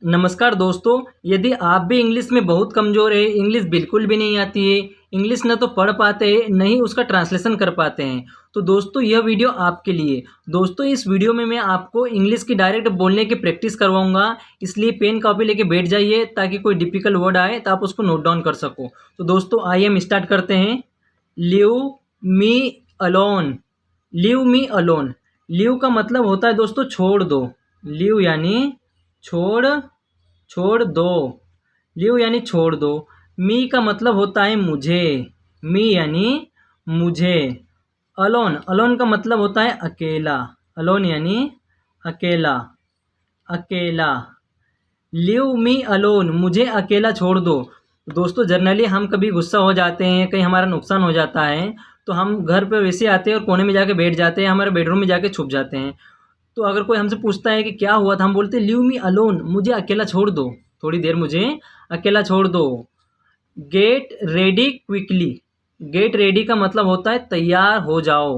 नमस्कार दोस्तों। यदि आप भी इंग्लिश में बहुत कमज़ोर है, इंग्लिश बिल्कुल भी नहीं आती है, इंग्लिश न तो पढ़ पाते हैं न ही उसका ट्रांसलेशन कर पाते हैं, तो दोस्तों यह वीडियो आपके लिए। दोस्तों इस वीडियो में मैं आपको इंग्लिश की डायरेक्ट बोलने की प्रैक्टिस करवाऊंगा, इसलिए पेन कॉपी लेके बैठ जाइए ताकि कोई डिफ़िकल्ट वर्ड आए तो आप उसको नोट डाउन कर सको। तो दोस्तों आइए हम स्टार्ट करते हैं। Leave me alone. Leave me alone. Leave का मतलब होता है दोस्तों छोड़ दो। लीव यानी छोड़ छोड़ दो। लीव यानी छोड़ दो। मी का मतलब होता है मुझे। मी यानी मुझे। अलोन। अलोन का मतलब होता है अकेला। अलोन यानी अकेला। अकेला। लीव मी अलोन, मुझे अकेला छोड़ दो। दोस्तों जनरली हम कभी गुस्सा हो जाते हैं, कहीं हमारा नुकसान हो जाता है, तो हम घर पे वैसे आते हैं और कोने में जाके बैठ जाते हैं, हमारे बेडरूम में जाके छुप जाते हैं। तो अगर कोई हमसे पूछता है कि क्या हुआ था, हम बोलते हैं लीव मी अलोन, मुझे अकेला छोड़ दो, थोड़ी देर मुझे अकेला छोड़ दो। Get ready quickly. Get ready का मतलब होता है तैयार हो जाओ।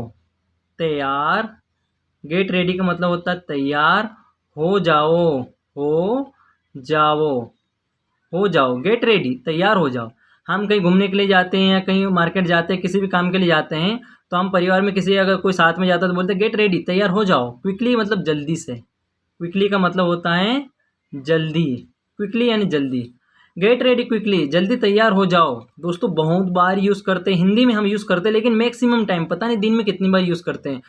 तैयार। गेट रेडी का मतलब होता है तैयार हो जाओ। हो जाओ। हो जाओ। गेट रेडी, तैयार हो जाओ। हम कहीं घूमने के लिए जाते हैं या कहीं मार्केट जाते हैं, किसी भी काम के लिए जाते हैं, तो हम परिवार में किसी अगर कोई साथ में जाता है तो बोलते हैं गेट रेडी, तैयार हो जाओ। क्विकली मतलब जल्दी से। क्विकली का मतलब होता है जल्दी। क्विकली यानी जल्दी। गेट रेडी क्विकली, जल्दी तैयार हो जाओ। दोस्तों बहुत बार यूज़ करते हैं, हिंदी में हम यूज़ करते हैं, लेकिन मैक्सिमम टाइम पता नहीं दिन में कितनी बार यूज़ करते हैं।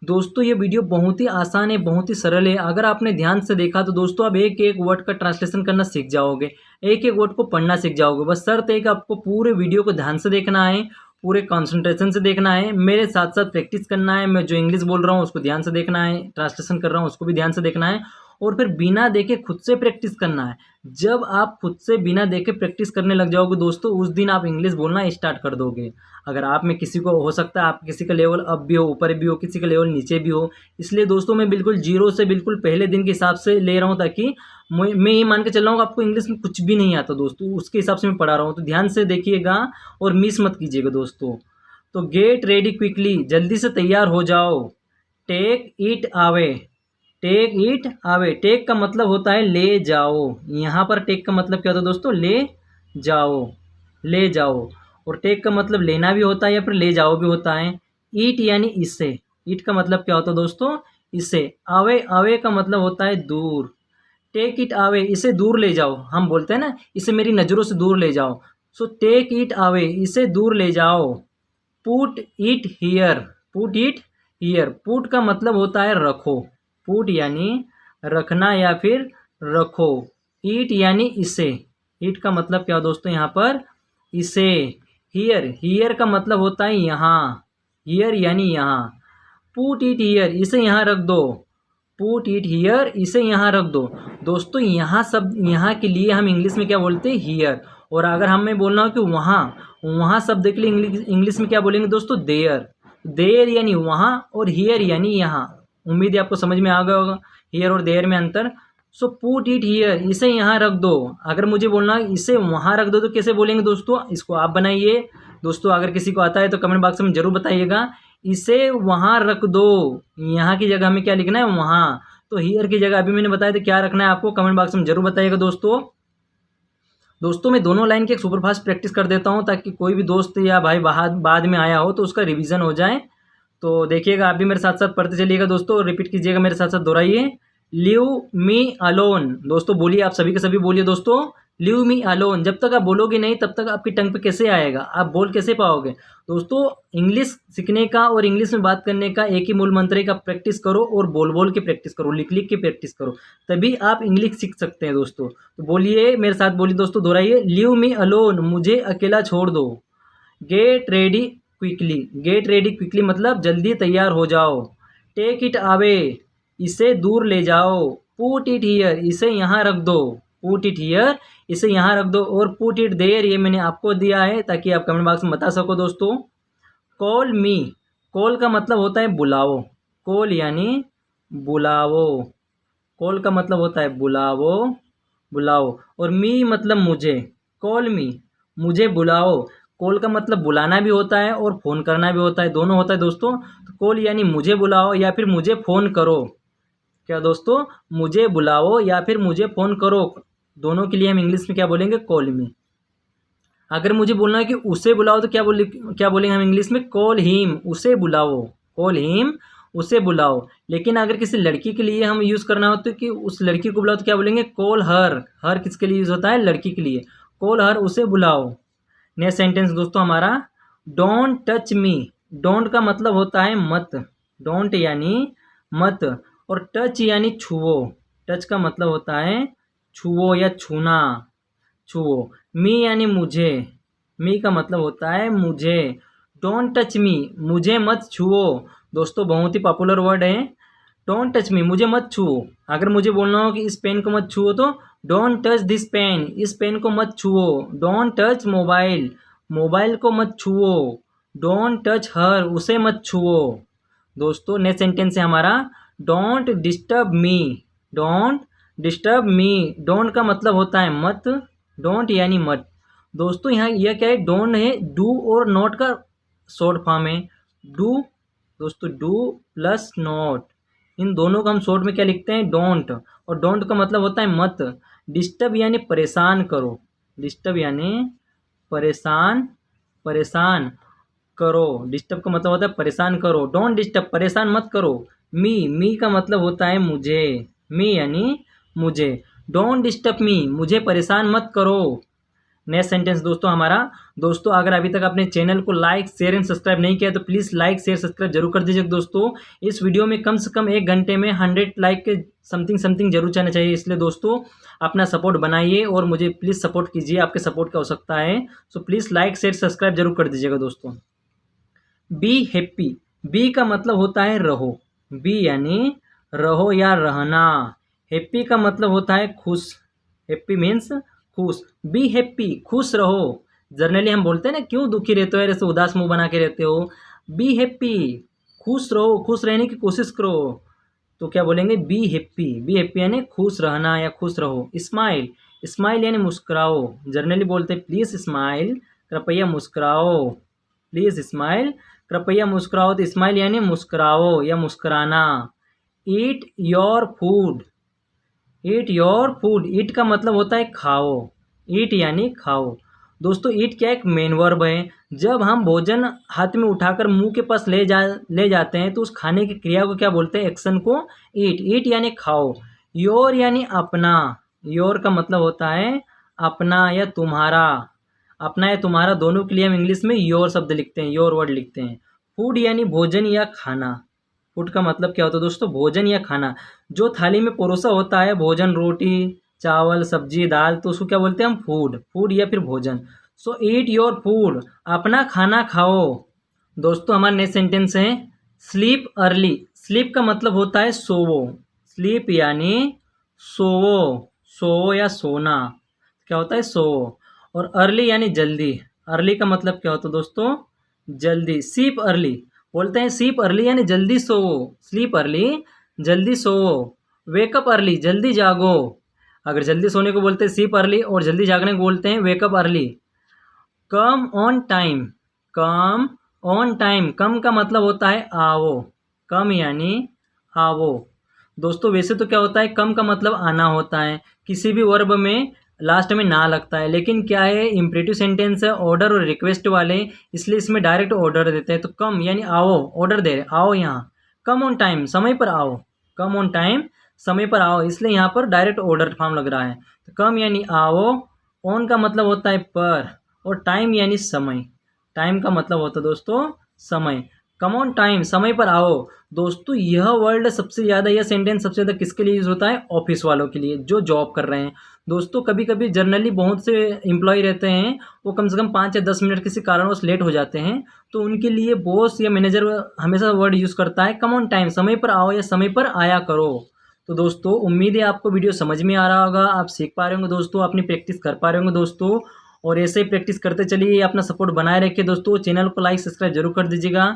दोस्तों ये वीडियो बहुत ही आसान है, बहुत ही सरल है। अगर आपने ध्यान से देखा तो दोस्तों आप एक एक वर्ड का ट्रांसलेशन करना सीख जाओगे, एक एक वर्ड को पढ़ना सीख जाओगे। बस शर्त है कि आपको पूरे वीडियो को ध्यान से देखना है, पूरे कंसंट्रेशन से देखना है, मेरे साथ साथ प्रैक्टिस करना है। मैं जो इंग्लिश बोल रहा हूँ उसको ध्यान से देखना है, ट्रांसलेशन कर रहा हूँ उसको भी ध्यान से देखना है, और फिर बिना देखे खुद से प्रैक्टिस करना है। जब आप खुद से बिना देखे प्रैक्टिस करने लग जाओगे दोस्तों, उस दिन आप इंग्लिश बोलना स्टार्ट कर दोगे। अगर आप में किसी को हो सकता है आप किसी का लेवल अप भी हो, ऊपर भी हो, किसी का लेवल नीचे भी हो, इसलिए दोस्तों मैं बिल्कुल जीरो से बिल्कुल पहले दिन के हिसाब से ले रहा हूँ, ताकि मैं ये मान के चल रहा हूँ कि आपको इंग्लिश में कुछ भी नहीं आता दोस्तों, उसके हिसाब से मैं पढ़ा रहा हूँ। तो ध्यान से देखिएगा और मिस मत कीजिएगा दोस्तों। तो गेट रेडी क्विकली, जल्दी से तैयार हो जाओ। Take it away. Take it away. Take का मतलब होता है ले जाओ। यहाँ पर टेक का मतलब क्या होता है दोस्तों, ले जाओ। ले जाओ। और टेक का मतलब लेना भी होता है या फिर ले जाओ भी होता है। ईट यानी इसे। ईट का मतलब क्या होता है दोस्तों, इसे। अवे। अवे का मतलब होता है दूर। टेक इट अवे, इसे दूर ले जाओ। हम बोलते हैं ना, इसे मेरी नज़रों से दूर ले जाओ। सो टेक इट अवे, इसे दूर ले जाओ। Put it here. Put it here. Put का मतलब होता है रखो। पुट यानी रखना या फिर रखो। ईट यानी इसे। ईट का मतलब क्या दोस्तों यहाँ पर, इसे। हियर। हियर का मतलब होता है यहाँ। हियर यानी यहाँ। पुट इट हियर, इसे यहाँ रख दो। पुट इट हियर, इसे यहाँ रख दो। दोस्तों यहाँ सब, यहाँ के लिए हम इंग्लिश में क्या बोलते हैं, हियर। और अगर हमें बोलना हो कि वहाँ, वहाँ शब्द के लिए इंग्लिश में क्या बोलेंगे दोस्तों, देयर। देयर यानी वहाँ और हियर यानी यहाँ। उम्मीद है आपको समझ में आ गया होगा हियर और देयर में अंतर। सो पुट इट हियर, इसे यहाँ रख दो। अगर मुझे बोलना है इसे वहाँ रख दो तो कैसे बोलेंगे दोस्तों, इसको आप बनाइए। दोस्तों अगर किसी को आता है तो कमेंट बॉक्स में ज़रूर बताइएगा। इसे वहाँ रख दो, यहाँ की जगह हमें क्या लिखना है, वहाँ। तो हियर की जगह अभी मैंने बताया तो क्या रखना है आपको, कमेंट बॉक्स में जरूर बताइएगा दोस्तों। दोस्तों मैं दोनों लाइन की एक सुपरफास्ट प्रैक्टिस कर देता हूँ, ताकि कोई भी दोस्त या भाई बाद में आया हो तो उसका रिवीजन हो जाए। तो देखिएगा आप भी मेरे साथ साथ पढ़ते चलिएगा दोस्तों, रिपीट कीजिएगा मेरे साथ साथ, दोहराइए। Leave me alone. दोस्तों बोलिए, आप सभी के सभी बोलिए दोस्तों, लीव मी अलोन। जब तक आप बोलोगे नहीं तब तक आपकी टंग पे कैसे आएगा, आप बोल कैसे पाओगे। दोस्तों इंग्लिश सीखने का और इंग्लिश में बात करने का एक ही मूल मंत्र है कि आप प्रैक्टिस करो और बोल बोल के प्रैक्टिस करो, लिख लिख के प्रैक्टिस करो, तभी आप इंग्लिश सीख सकते हैं दोस्तों। तो बोलिए मेरे साथ, बोलिए दोस्तों, दोहराइए। लीव मी अलोन, मुझे अकेला छोड़ दो। Get ready quickly. Get ready quickly मतलब जल्दी तैयार हो जाओ। टेक इट अवे, इसे दूर ले जाओ। पुट इट हियर, इसे यहाँ रख दो। पुट इट हियर, इसे यहाँ रख दो। और पुट इट देयर, ये मैंने आपको दिया है ताकि आप कमेंट बॉक्स में बता सको दोस्तों। कॉल मी। कॉल का मतलब होता है बुलाओ। कॉल यानी बुलाओ। कॉल का मतलब होता है बुलाओ। बुलाओ। और मी मतलब मुझे। कॉल मी, मुझे बुलाओ। कॉल का मतलब बुलाना भी होता है और फ़ोन करना भी होता है, दोनों होता है दोस्तों। तो कॉल यानी मुझे बुलाओ या फिर मुझे फ़ोन करो। क्या दोस्तों, मुझे बुलाओ या फिर मुझे फ़ोन करो, दोनों के लिए हम इंग्लिश में क्या बोलेंगे, कॉल मी। अगर मुझे बोलना है कि उसे बुलाओ तो क्या बोलेंगे हम इंग्लिश में, कॉल हिम, उसे बुलाओ, कॉल हिम, उसे बुलाओ। लेकिन अगर किसी लड़की के लिए हम यूज़ करना हो तो कि उस लड़की को बुलाओ तो क्या बोलेंगे, कॉल हर। हर किसके लिए यूज़ होता है, लड़की के लिए, कॉल हर, उसे बुलाओ। नेक्स्ट सेंटेंस दोस्तों हमारा, डोंट टच मी। डोंट का मतलब होता है मत, डोंट यानी मत, और टच यानी छुओ। टच का मतलब होता है छुओ या छूना, छुओ। मी यानी मुझे, मी का मतलब होता है मुझे। डोंट टच मी, मुझे मत छुओ। दोस्तों बहुत ही पॉपुलर वर्ड है, डोंट टच मी, मुझे मत छुओ। अगर मुझे बोलना हो कि इस पेन को मत छुओ तो डोंट टच दिस पेन, इस पेन को मत छुओ। डोंट टच मोबाइल, मोबाइल को मत छुओ। डोंट टच हर, उसे मत छुओ। दोस्तों नेक्स्ट सेंटेंस है हमारा, don't disturb me. Don't disturb me, don't का मतलब होता है मत, डोंट यानी मत। दोस्तों यहाँ यह क्या है, डोंट है डू और नॉट का शॉर्ट फॉर्म है। डू दोस्तों, डू प्लस नॉट, इन दोनों को हम शॉर्ट में क्या लिखते हैं, डोंट। और डोंट का मतलब होता है मत। डिस्टर्ब यानी परेशान करो, डिस्टर्ब यानी परेशान, परेशान करो। डिस्टर्ब का मतलब होता है परेशान करो, डोंट डिस्टर्ब, परेशान मत करो। मी का मतलब होता है मुझे, मी यानी मुझे। डोंट डिस्टर्ब मी, मुझे परेशान मत करो। नेक्स्ट सेंटेंस दोस्तों हमारा, दोस्तों अगर अभी तक आपने चैनल को लाइक शेयर एंड सब्सक्राइब नहीं किया तो प्लीज़ लाइक शेयर सब्सक्राइब जरूर कर दीजिए दोस्तों। इस वीडियो में कम से कम 1 घंटे में 100 लाइक के समथिंग जरूर जाना चाहिए, इसलिए दोस्तों अपना सपोर्ट बनाइए और मुझे प्लीज़ सपोर्ट कीजिए, आपके सपोर्ट की आवश्यकता है। So please like share subscribe जरूर कर दीजिएगा दोस्तों। बी हैप्पी, बी का मतलब होता है रहो, बी यानी रहो या रहना। हैप्पी का मतलब होता है खुश, हैप्पी मीन्स खुश। बी हैप्पी, खुश रहो। जनरली हम बोलते हैं ना, क्यों दुखी रहते हो, ऐसे उदास मुंह बना के रहते हो। बी हैप्पी, खुश रहो, खुश रहने की कोशिश करो। तो क्या बोलेंगे, बी हैप्पी। बी हैप्पी यानी खुश रहना या खुश रहो। स्माइल, स्माइल यानी मुस्कुराओ। जनरली बोलते हैं प्लीज़ स्माइल, कृपया मुस्कुराओ। प्लीज़ स्माइल, कृपया मुस्कुराओ, तो स्माइल यानी मुस्कुराओ या मुस्कुराना। Eat your food, eat your food, eat का मतलब होता है खाओ, ईट यानी खाओ। दोस्तों ईट क्या एक मेन वर्ब है, जब हम भोजन हाथ में उठाकर मुंह के पास ले जाते हैं तो उस खाने की क्रिया को क्या बोलते हैं, एक्शन को ईट। ईट यानी खाओ। योर यानी अपना, योर का मतलब होता है अपना या तुम्हारा। अपना या तुम्हारा दोनों के लिए हम इंग्लिश में योर शब्द लिखते हैं, योर वर्ड लिखते हैं। फूड यानी भोजन या खाना। फूड का मतलब क्या होता है दोस्तों, भोजन या खाना। जो थाली में परोसा होता है भोजन, रोटी चावल सब्जी दाल, तो उसको क्या बोलते हैं हम, फूड, फूड या फिर भोजन। सो ईट योर फूड, अपना खाना खाओ। दोस्तों हमारा नेक्स्ट सेंटेंस है, स्लीप अर्ली। स्लीप का मतलब होता है सोवो, स्लीप यानी सोवो, सोवो या सोना, क्या होता है सोवो। और अर्ली यानी जल्दी, अर्ली का मतलब क्या होता है दोस्तों, जल्दी। सीप अर्ली, बोलते हैं सीप अर्ली यानी जल्दी सोवो, स्लीप अर्ली जल्दी सोवो। वेकअप अर्ली, जल्दी जागो। अगर जल्दी सोने को बोलते हैं स्लीप अर्ली और जल्दी जागने को बोलते हैं wake up early. Come on time, come on time, come का मतलब होता है आओ, कम यानी आओ। दोस्तों वैसे तो क्या होता है, कम का मतलब आना होता है, किसी भी वर्ब में लास्ट में ना लगता है, लेकिन क्या है इम्परेटिव सेंटेंस है, ऑर्डर और रिक्वेस्ट वाले, इसलिए इसमें डायरेक्ट ऑर्डर देते हैं। तो कम यानी आओ, ऑर्डर दे रहे आओ यहाँ। कम ऑन टाइम, समय पर आओ, कम ऑन टाइम समय पर आओ, इसलिए यहाँ पर डायरेक्ट ऑर्डर फॉर्म लग रहा है। तो कम यानी आओ, ऑन का मतलब होता है पर, और टाइम यानी समय, टाइम का मतलब होता है दोस्तों समय। कम ऑन टाइम, समय पर आओ। दोस्तों यह वर्ड सबसे ज़्यादा, यह सेंटेंस सबसे ज़्यादा किसके लिए यूज़ होता है, ऑफिस वालों के लिए जो जॉब कर रहे हैं। दोस्तों कभी कभी जनरली बहुत से एम्प्लॉय रहते हैं, वो कम से कम 5 या 10 मिनट किसी कारणवश लेट हो जाते हैं, तो उनके लिए बॉस या मैनेजर हमेशा वर्ड यूज़ करता है कम ऑन टाइम, समय पर आओ या समय पर आया करो। तो दोस्तों उम्मीद है आपको वीडियो समझ में आ रहा होगा, आप सीख पा रहे होंगे दोस्तों, अपनी प्रैक्टिस कर पा रहे होंगे दोस्तों, और ऐसे ही प्रैक्टिस करते चलिए, अपना सपोर्ट बनाए रखिए दोस्तों। चैनल को लाइक सब्सक्राइब जरूर कर दीजिएगा।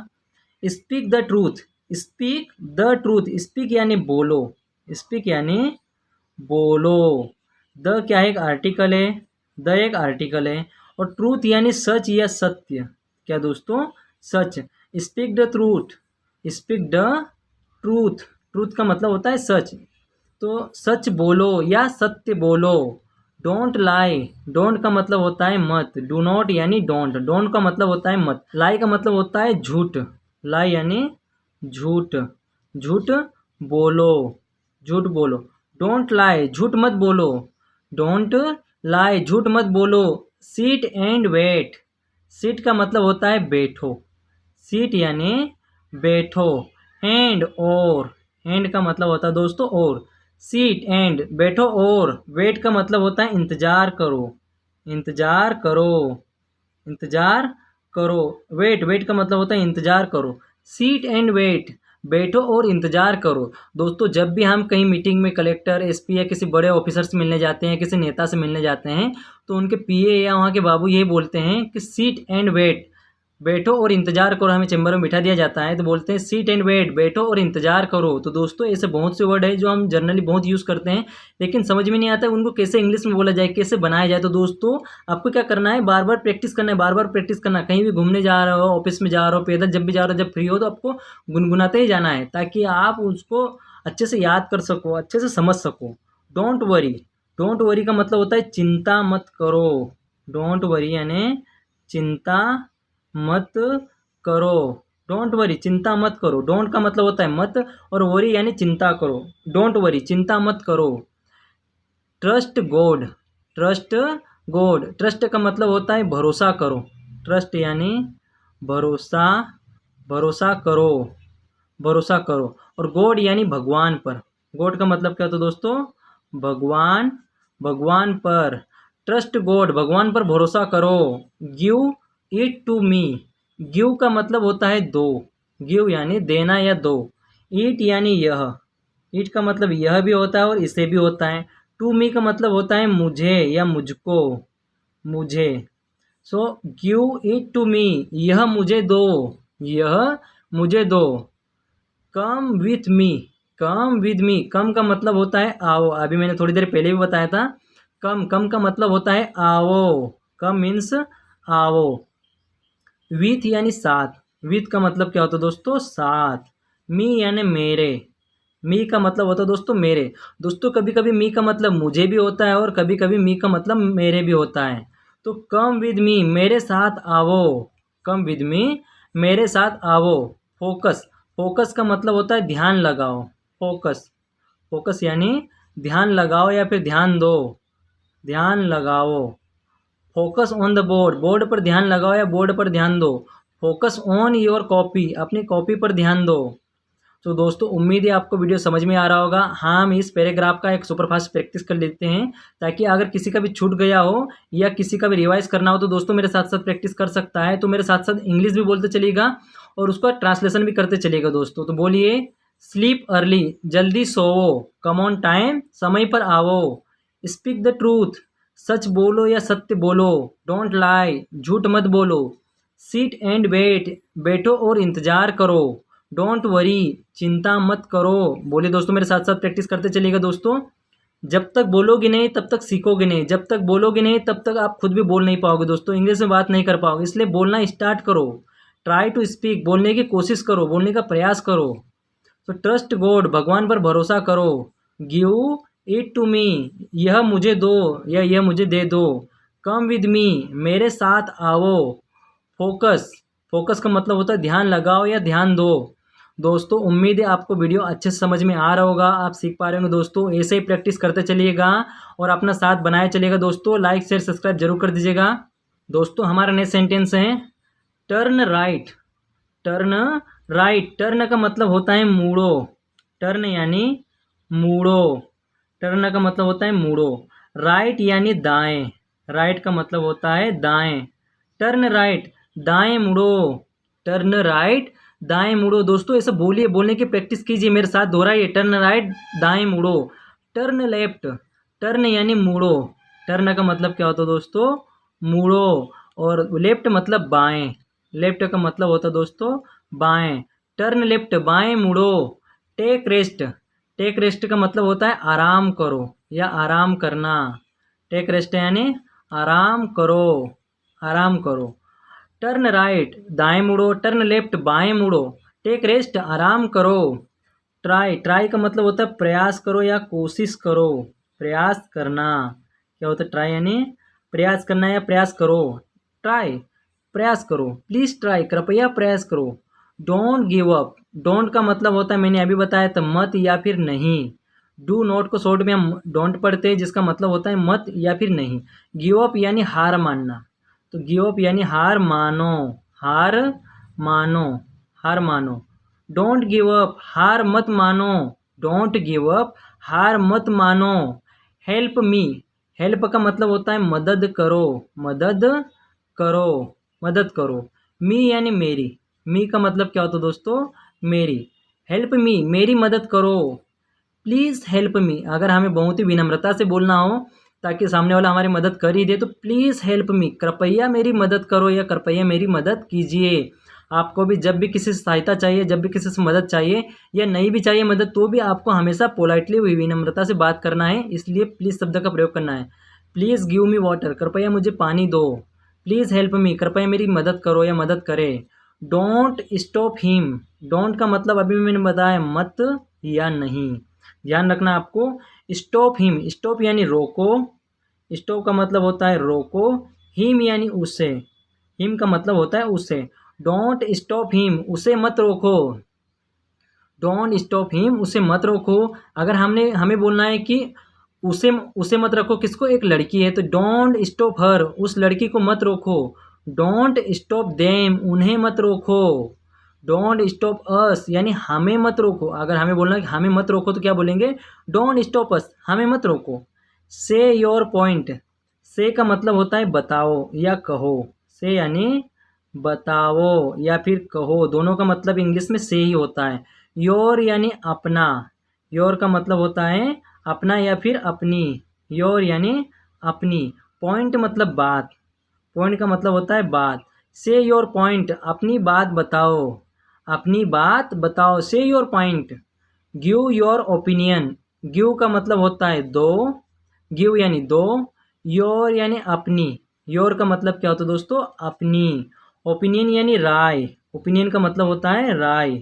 Speak the truth, speak the truth, speak यानी बोलो, स्पीक यानी बोलो। द क्या है, एक आर्टिकल है, द एक आर्टिकल है, और ट्रूथ यानी सच या सत्य, क्या दोस्तों, सच। Speak the truth, speak the truth, truth का मतलब होता है सच, तो सच बोलो या सत्य बोलो। डोंट लाई, डोंट का मतलब होता है मत, डू नॉट यानी डोंट, डोंट का मतलब होता है मत, लाई का मतलब होता है झूठ, लाई यानी झूठ, झूठ बोलो, झूठ बोलो। डोंट लाई, झूठ मत बोलो, डोंट लाई, झूठ मत बोलो। सीट एंड वेट, सीट का मतलब होता है बैठो, सीट यानी बैठो। एंड और, एंड का मतलब होता है दोस्तों और, सीट एंड बैठो और, वेट का मतलब होता है इंतजार करो, इंतजार करो, इंतजार करो। वेट, वेट का मतलब होता है इंतजार करो। सीट एंड वेट, बैठो और इंतजार करो। दोस्तों जब भी हम कहीं मीटिंग में कलेक्टर, एसपी या किसी बड़े ऑफिसर से मिलने जाते हैं, किसी नेता से मिलने जाते हैं, तो उनके पीए या वहाँ के बाबू यही बोलते हैं कि सीट एंड वेट, बैठो और इंतजार करो। हमें चैम्बर में बिठा दिया जाता है तो बोलते हैं सीट एंड वेट, बैठो और इंतजार करो। तो दोस्तों ऐसे बहुत से वर्ड है जो हम जनरली बहुत यूज़ करते हैं, लेकिन समझ में नहीं आता है उनको कैसे इंग्लिश में बोला जाए, कैसे बनाया जाए। तो दोस्तों आपको क्या करना है, बार बार प्रैक्टिस करना है, बार बार प्रैक्टिस करना है। कहीं भी घूमने जा रहे हो, ऑफिस में जा रहे हो, पैदल जब भी जा रहे हो, जब फ्री हो तो आपको गुनगुनाते ही जाना है, ताकि आप उसको अच्छे से याद कर सको, अच्छे से समझ सको। डोंट वरी, डोंट वरी का मतलब होता है चिंता मत करो, डोंट वरी यानी चिंता मत करो। डोंट वरी, चिंता मत करो। डोंट का मतलब होता है मत, और वरी यानी चिंता करो। डोंट वरी, चिंता मत करो। Trust God, trust God, trust का मतलब होता है भरोसा करो, ट्रस्ट यानी भरोसा, भरोसा करो, भरोसा करो। और गॉड यानी भगवान पर, गॉड का मतलब क्या होता है दोस्तों, भगवान, भगवान पर। ट्रस्ट गॉड, भगवान पर भरोसा करो। Give it to me, give का मतलब होता है दो, गिव यानी देना या दो। इट यानी यह, इट का मतलब यह भी होता है और इसे भी होता है। टू मी का मतलब होता है मुझे या मुझको, मुझे। So give it to me, यह मुझे दो, यह मुझे दो। Come with me, come with me, कम का मतलब होता है आओ, अभी मैंने थोड़ी देर पहले भी बताया था। कम, कम का मतलब होता है आओ, कम मीन्स आओ। विथ यानी साथ, विथ का मतलब क्या होता है दोस्तों, साथ। मी यानी मेरे, मी का मतलब होता है दोस्तों मेरे। दोस्तों कभी कभी मी का मतलब मुझे भी होता है और कभी कभी मी का मतलब मेरे भी होता है। तो कम विद मी, मेरे साथ आओ, कम विद मी, मेरे साथ आओ। फोकस, फोकस का मतलब होता है ध्यान लगाओ, फोकस, फोकस यानी ध्यान लगाओ या फिर ध्यान दो, ध्यान लगाओ। Focus on the board, board पर ध्यान लगाओ या बोर्ड पर ध्यान दो। फोकस ऑन योर कॉपी, अपनी कॉपी पर ध्यान दो। तो दोस्तों उम्मीद है आपको वीडियो समझ में आ रहा होगा। हाँ, हम इस पैराग्राफ का एक सुपरफास्ट प्रैक्टिस कर लेते हैं, ताकि अगर किसी का भी छूट गया हो या किसी का भी रिवाइज करना हो तो दोस्तों मेरे साथ साथ प्रैक्टिस कर सकता है। तो मेरे साथ साथ इंग्लिश भी बोलते चलिएगा और उसका ट्रांसलेशन भी करते चलिएगा दोस्तों। तो बोलिए, स्लीप अर्ली, जल्दी सोओ। कम ऑन टाइम, समय पर आओ। स्पीक द ट्रूथ, सच बोलो या सत्य बोलो। डोंट लाई, झूठ मत बोलो। सीट एंड वेट, बैठो और इंतजार करो। डोंट वरी, चिंता मत करो। बोलिए दोस्तों मेरे साथ साथ प्रैक्टिस करते चलिएगा दोस्तों। जब तक बोलोगे नहीं तब तक सीखोगे नहीं, जब तक बोलोगे नहीं तब तक आप खुद भी बोल नहीं पाओगे दोस्तों, इंग्लिश में बात नहीं कर पाओगे। इसलिए बोलना स्टार्ट करो, ट्राई टू स्पीक, बोलने की कोशिश करो, बोलने का प्रयास करो। तो ट्रस्ट गॉड, भगवान पर भरोसा करो। गिव इट टू मी, यह मुझे दो या यह मुझे दे दो। कम विद मी, मेरे साथ आओ। फोकस, फोकस का मतलब होता है ध्यान लगाओ या ध्यान दो। दोस्तों उम्मीद है आपको वीडियो अच्छे से समझ में आ रहा होगा, आप सीख पा रहे होंगे दोस्तों। ऐसे ही प्रैक्टिस करते चलिएगा और अपना साथ बनाए चलिएगा दोस्तों। लाइक शेयर सब्सक्राइब जरूर कर दीजिएगा दोस्तों। हमारा नेक्स्ट सेंटेंस है turn right, turn right, turn का मतलब होता है मूड़ो, टर्न यानी मूड़ो, टर्न का मतलब होता है मूड़ो। राइट यानी दाएं, राइट का मतलब होता है दाएं। टर्न राइट, दाएं मुड़ो, टर्न राइट, दाएं मुड़ो। दोस्तों ऐसा बोलिए, बोलने की प्रैक्टिस कीजिए, मेरे साथ दोहराइए, टर्न राइट, दाएं मुड़ो। टर्न लेफ्ट, टर्न यानी मुड़ो, टर्न का मतलब क्या होता है दोस्तों, मुड़ो। और लेफ्ट मतलब बाएं, लेफ्ट का मतलब होता है दोस्तों बाएं। टर्न लेफ्ट, बाएं मुड़ो। टेक रेस्ट, टेक रेस्ट का मतलब होता है आराम करो या आराम करना। टेक रेस्ट यानी आराम करो, आराम करो। टर्न राइट, दाएं मुड़ो, टर्न लेफ्ट, बाएं मुड़ो। टेक रेस्ट, आराम करो। ट्राई का मतलब होता है प्रयास करो या कोशिश करो, प्रयास करना। क्या होता है ट्राई यानी प्रयास करना या प्रयास करो। ट्राई प्रयास करो, प्लीज़ ट्राई कृपया प्रयास करो। डोंट गिव अप, डोंट का मतलब होता है मैंने अभी बताया था मत या फिर नहीं। डू नॉट को शॉर्ट में हम डोंट पढ़ते हैं जिसका मतलब होता है मत या फिर नहीं। गिव अप यानी हार मानना, तो गिव अप यानी हार मानो, हार मानो, हार मानो। डोंट गिव अप, हार मत मानो, डोंट गिव अप, हार मत मानो। हेल्प मी, हेल्प का मतलब होता है मदद करो, मदद करो, मदद करो। मी यानी मेरी, मी का मतलब क्या होता है दोस्तों, मेरी। हेल्प मी, मेरी मदद करो। प्लीज़ हेल्प मी, अगर हमें बहुत ही विनम्रता से बोलना हो ताकि सामने वाला हमारी मदद कर ही दे तो प्लीज़ हेल्प मी, कृपया मेरी मदद करो या कृपया मेरी मदद कीजिए। आपको भी जब भी किसी से सहायता चाहिए, जब भी किसी से मदद चाहिए या नहीं भी चाहिए मदद, तो भी आपको हमेशा पोलाइटली विनम्रता से बात करना है, इसलिए प्लीज़ शब्द का प्रयोग करना है। प्लीज़ गिव मी वाटर, कृपया मुझे पानी दो। प्लीज़ हेल्प मी, कृपया मेरी मदद करो या मदद करें। डोंट स्टॉप हिम, डोंट का मतलब अभी मैंने बताया मत या नहीं, ध्यान रखना आपको। स्टॉप हिम, स्टॉप यानी रोको, स्टॉप का मतलब होता है रोको। हिम यानी उसे, हिम का मतलब होता है उसे। डोंट स्टॉप हिम, उसे मत रोको। डोंट स्टॉप हिम, उसे मत रोको। अगर हमें बोलना है कि उसे उसे मत रखो, किसको, एक लड़की है, तो डोंट स्टॉप हर, उस लड़की को मत रोको। डोंट स्टॉप देम, उन्हें मत रोको। डोंट स्टॉप अस यानी हमें मत रोको, अगर हमें बोलना है कि हमें मत रोको तो क्या बोलेंगे, डोंट स्टॉप अस, हमें मत रोको। से योर पॉइंट, से का मतलब होता है बताओ या कहो, से यानी बताओ या फिर कहो, दोनों का मतलब इंग्लिश में से ही होता है। योर यानी अपना, योर का मतलब होता है अपना या फिर अपनी, योर यानी अपनी। पॉइंट मतलब बात, पॉइंट का मतलब होता है बात। से योर पॉइंट, अपनी बात बताओ, अपनी बात बताओ, से your point. Give your opinion, give का मतलब होता है दो, गिव यानी दो। योर यानी अपनी, योर का मतलब क्या होता है दोस्तों, अपनी। ओपिनियन यानी राय, ओपिनियन का मतलब होता है राय।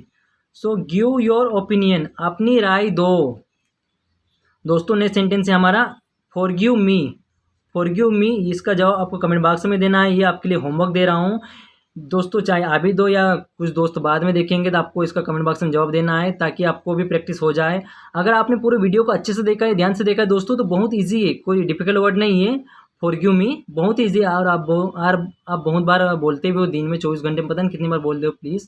सो गिव योर ओपिनियन, अपनी राय दो। दोस्तों नेक्स्ट सेंटेंस है हमारा फॉरगिव मी, फॉरगिव मी, इसका जवाब आपको कमेंट बॉक्स में देना है, ये आपके लिए होमवर्क दे रहा हूँ दोस्तों, चाहे अभी दो या कुछ दोस्त बाद में देखेंगे तो आपको इसका कमेंट बॉक्स में जवाब देना है ताकि आपको भी प्रैक्टिस हो जाए। अगर आपने पूरे वीडियो को अच्छे से देखा है, ध्यान से देखा है दोस्तों, तो बहुत ईजी है, कोई डिफिकल्ट वर्ड नहीं है। फॉरगिव मी बहुत ईजी है, और आप बहुत बार बोलते भी हो, दिन में 24 घंटे में पता नहीं कितनी बार बोल दो प्लीज़।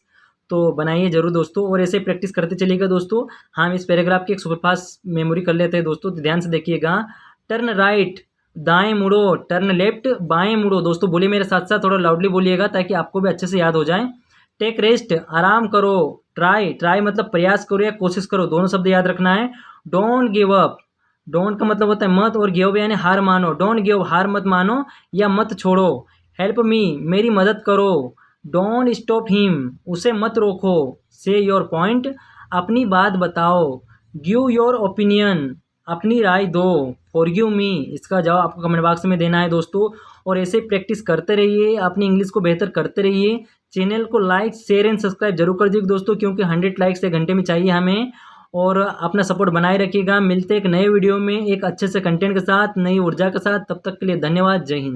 तो बनाइए जरूर दोस्तों, और ऐसे प्रैक्टिस करते चलिएगा दोस्तों। हम इस पैराग्राफ की एक सुपरफास्ट मेमोरी कर लेते हैं दोस्तों, तो ध्यान से देखिएगा। टर्न राइट, दाएं मुड़ो, टर्न लेफ्ट, बाएं मुड़ो। दोस्तों बोलिए मेरे साथ साथ, थोड़ा लाउडली बोलिएगा ताकि आपको भी अच्छे से याद हो जाए। टेक रेस्ट, आराम करो। ट्राई, ट्राई मतलब प्रयास करो या कोशिश करो, दोनों शब्द याद रखना है। डोंट गिव अप, डोंट का मतलब होता है मत, और गिव यानी हार मानो। डोंट गिव, हार मत मानो या मत छोड़ो। हेल्प मी, मेरी मदद करो। डोंट स्टॉप हिम, उसे मत रोको। से योर पॉइंट, अपनी बात बताओ। गिव योर ओपिनियन, अपनी राय दो। फॉरगिव मी, इसका जवाब आपको कमेंट बॉक्स में देना है दोस्तों। और ऐसे प्रैक्टिस करते रहिए, अपनी इंग्लिश को बेहतर करते रहिए। चैनल को लाइक शेयर एंड सब्सक्राइब जरूर कर दीजिए दोस्तों, क्योंकि 100 लाइक्स एक घंटे में चाहिए हमें। और अपना सपोर्ट बनाए रखिएगा। मिलते एक नए वीडियो में एक अच्छे से कंटेंट के साथ, नई ऊर्जा के साथ। तब तक के लिए धन्यवाद, जय हिंद।